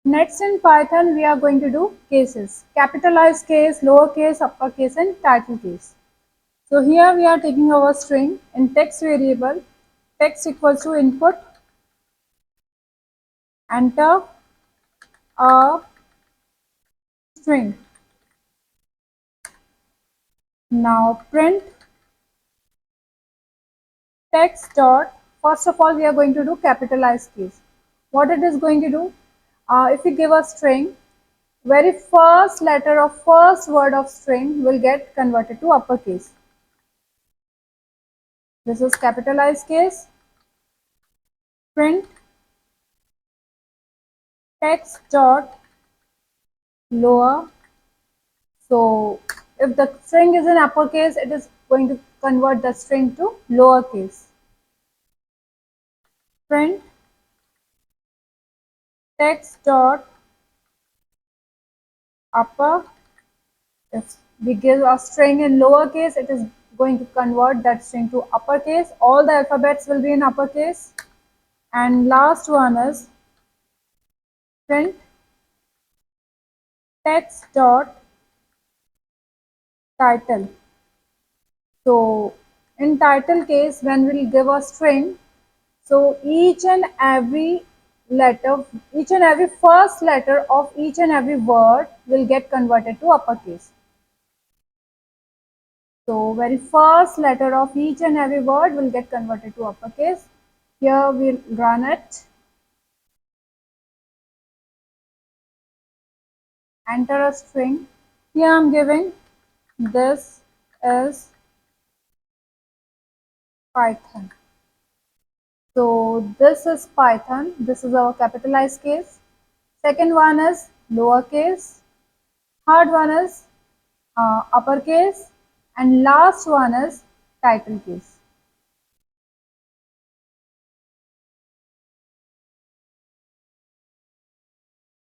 Next in Python, we are going to do cases, capitalized case, lowercase, uppercase, and title case. So here we are taking our string in text variable, text equals to input, enter a string. Now print text dot, first of all we are going to do capitalized case. What it is going to do, if we give a string, very first letter of first word of string will get converted to uppercase. This is capitalized case. Print text dot lower. So if the string is in uppercase, it is going to convert the string to lowercase. Print text dot upper. If we give a string in lowercase, it is going to convert that string to uppercase. All the alphabets will be in uppercase. And last one is print text dot title. So in title case, when we'll give a string, so each and every letter, each and every first letter of each and every word will get converted to uppercase. So very first letter of each and every word will get converted to uppercase. Here we'll run it, enter a string. Here I'm giving this is Python. So this is Python. This is our capitalized case. Second one is lowercase. Third one is uppercase. And last one is title case.